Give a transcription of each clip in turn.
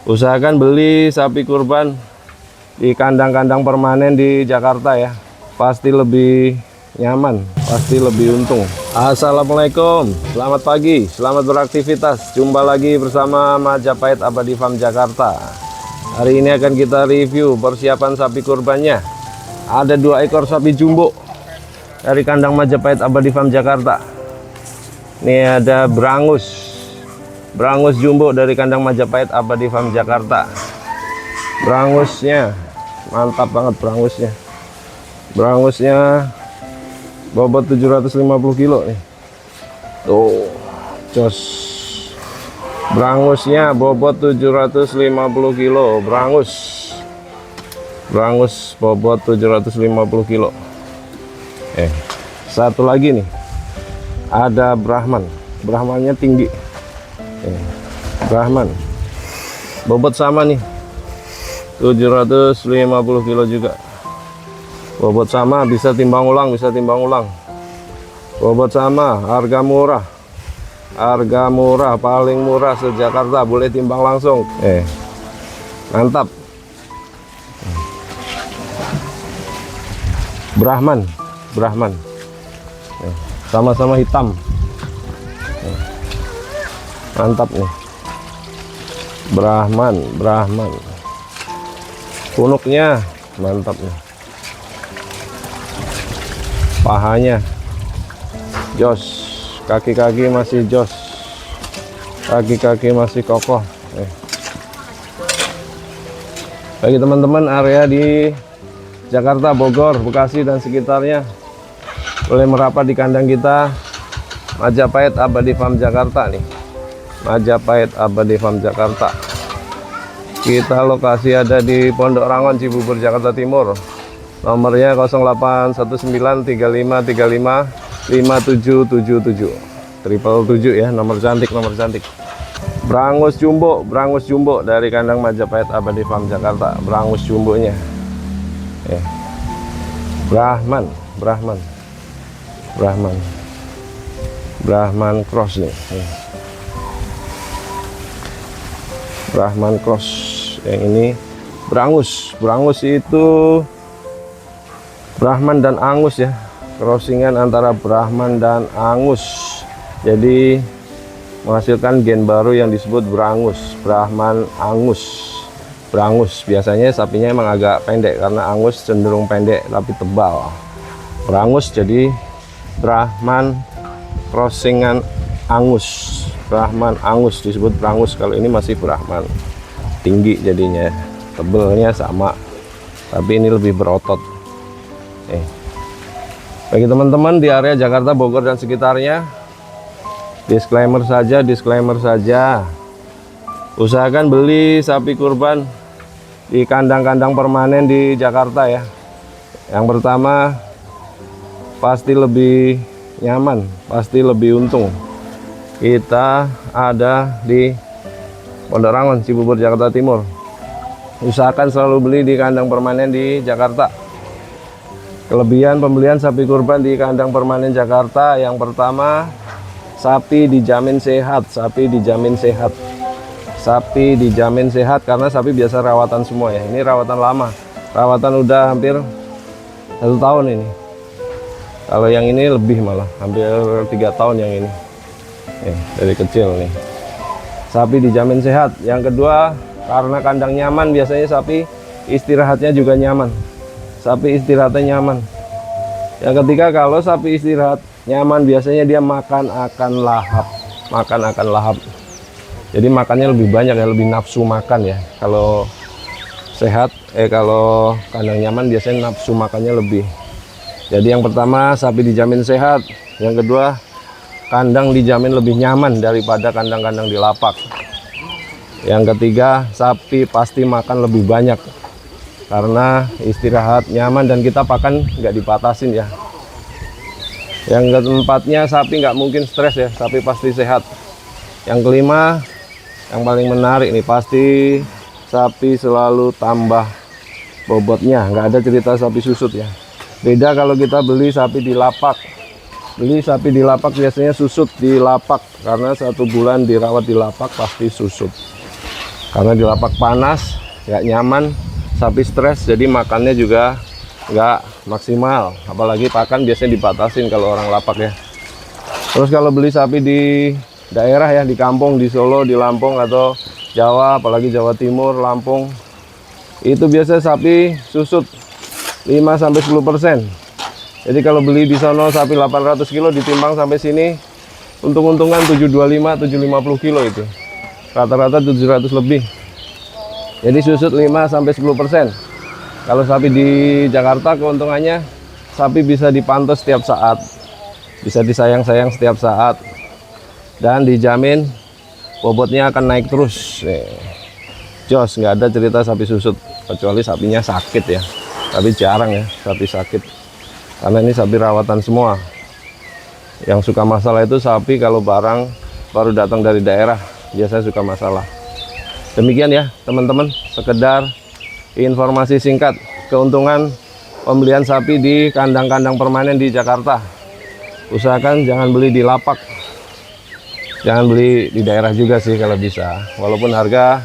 Usahakan beli sapi kurban di kandang-kandang permanen di Jakarta ya. Pasti lebih nyaman, pasti lebih untung. Assalamualaikum, selamat pagi, selamat beraktivitas. Jumpa lagi bersama Majapahit Abadi Farm Jakarta. Hari ini akan kita review persiapan sapi kurbannya. Ada 2 ekor sapi jumbo dari kandang Majapahit Abadi Farm Jakarta. Ini ada Brangus jumbo dari kandang Majapahit Abadi Farm Jakarta. Brangusnya mantap banget, Brangusnya bobot 750 kilo nih. Tuh, jos. Brangusnya bobot 750 kilo. Brangus bobot 750 kilo. Satu lagi nih. Ada Brahmannya tinggi. Brahman. Bobot sama nih. 750 kilo juga. Bobot sama, bisa timbang ulang. Bobot sama, harga murah, paling murah se-Jakarta, boleh timbang langsung. Mantap. Brahman. Sama-sama hitam. Mantap nih. Brahman. Punuknya mantap nih. Pahanya jos, kaki-kaki masih jos, kaki-kaki masih kokoh. Bagi teman-teman area di Jakarta, Bogor, Bekasi dan sekitarnya, boleh merapat di kandang kita Majapahit Abadi Farm Jakarta nih. Majapahit Abadi Farm Jakarta. Kita lokasi ada di Pondok Rangon, Cibubur, Jakarta Timur. Nomornya 0819355777 777 ya, nomor cantik. Brangus jumbo dari kandang Majapahit Abadi Farm Jakarta. Brangus jumbonya. Brahman cross nih. Brahman cross. Yang ini Brangus itu Brahman dan Angus ya, crossingan antara Brahman dan Angus, jadi menghasilkan gen baru yang disebut Brahman Angus. Brangus biasanya sapinya emang agak pendek, karena Angus cenderung pendek tapi tebal. Brangus jadi Brahman crossingan Angus. Brahman Angus disebut Brangus. Kalau ini masih Brahman, tinggi jadinya, tebelnya sama, tapi ini lebih berotot. Bagi teman-teman di area Jakarta, Bogor dan sekitarnya, disclaimer saja, usahakan beli sapi kurban di kandang-kandang permanen di Jakarta ya. Yang pertama, pasti lebih nyaman, pasti lebih untung. Kita ada di Pondok Rangon, Cibubur, Jakarta Timur. Usahakan selalu beli di kandang permanen di Jakarta. Kelebihan pembelian sapi kurban di kandang permanen Jakarta, yang pertama, sapi dijamin sehat. Sapi dijamin sehat karena sapi biasa rawatan semua ya. Ini rawatan lama, rawatan udah hampir 1 tahun ini. Kalau yang ini lebih, malah hampir 3 tahun yang ini. Dari kecil nih. Sapi dijamin sehat. Yang kedua, karena kandang nyaman, biasanya sapi istirahatnya juga nyaman. Yang ketiga, kalau sapi istirahat nyaman, biasanya dia makan akan lahap. Jadi makannya lebih banyak ya, lebih nafsu makan ya. Kalau sehat, kalau kandang nyaman biasanya nafsu makannya lebih. Jadi yang pertama, sapi dijamin sehat. Yang kedua, kandang dijamin lebih nyaman daripada kandang-kandang di lapak. Yang ketiga, sapi pasti makan lebih banyak karena istirahat nyaman dan kita pakan nggak dipatasin ya. Yang keempatnya, sapi nggak mungkin stres ya, sapi pasti sehat. Yang kelima, yang paling menarik nih, pasti sapi selalu tambah bobotnya, nggak ada cerita sapi susut ya. Beda kalau kita beli sapi di lapak. Beli sapi di lapak biasanya susut di lapak, karena 1 bulan dirawat di lapak pasti susut. Karena di lapak panas, nggak nyaman, sapi stres, jadi makannya juga nggak maksimal. Apalagi pakan biasanya dibatasin kalau orang lapak ya. Terus kalau beli sapi di daerah ya, di kampung, di Solo, di Lampung atau Jawa, apalagi Jawa Timur, Lampung, itu biasanya sapi susut 5-10%. Jadi kalau beli di sono sapi 800 kilo ditimbang sampai sini, untung-untungan 725-750 kilo itu. Rata-rata 700 lebih. Jadi susut 5-10%. Kalau sapi di Jakarta keuntungannya sapi bisa dipantau setiap saat, bisa disayang-sayang setiap saat, dan dijamin bobotnya akan naik terus. Jos, nggak ada cerita sapi susut, kecuali sapinya sakit ya. Tapi jarang ya sapi sakit, karena ini sapi rawatan semua. Yang suka masalah itu sapi kalau barang baru datang dari daerah, biasanya suka masalah. Demikian ya teman-teman, sekedar informasi singkat keuntungan pembelian sapi di kandang-kandang permanen di Jakarta. Usahakan jangan beli di lapak, jangan beli di daerah juga sih kalau bisa. Walaupun harga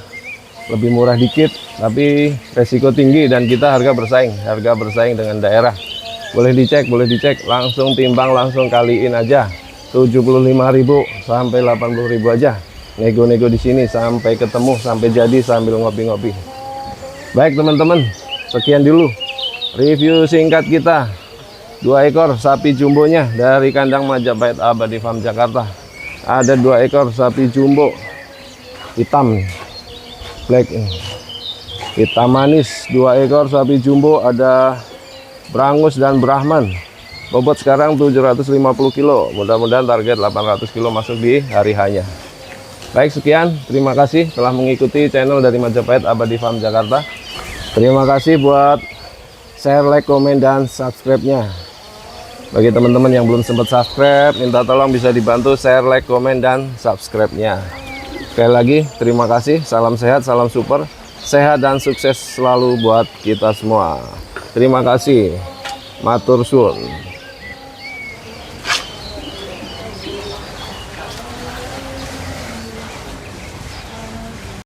lebih murah dikit, tapi resiko tinggi dan kita harga bersaing dengan daerah. Boleh dicek, langsung timbang, langsung kaliin aja. 75.000 sampai 80.000 aja. Nego-nego di sini sampai ketemu, sampai jadi sambil ngopi-ngopi. Baik teman-teman, sekian dulu review singkat kita 2 ekor sapi jumbonya dari kandang Majapahit Abadi Farm Jakarta. Ada 2 ekor sapi jumbo hitam, black, hitam manis. 2 ekor sapi jumbo, ada Brangus dan Brahman. Bobot sekarang 750 kilo. Mudah-mudahan target 800 kilo masuk di hari hanya. Baik, sekian. Terima kasih telah mengikuti channel dari Majapahit Abadi Farm Jakarta. Terima kasih buat share, like, komen, dan subscribe-nya. Bagi teman-teman yang belum sempat subscribe, minta tolong bisa dibantu share, like, komen, dan subscribe-nya. Sekali lagi, terima kasih. Salam sehat, salam super. Sehat dan sukses selalu buat kita semua. Terima kasih. Matur suwun.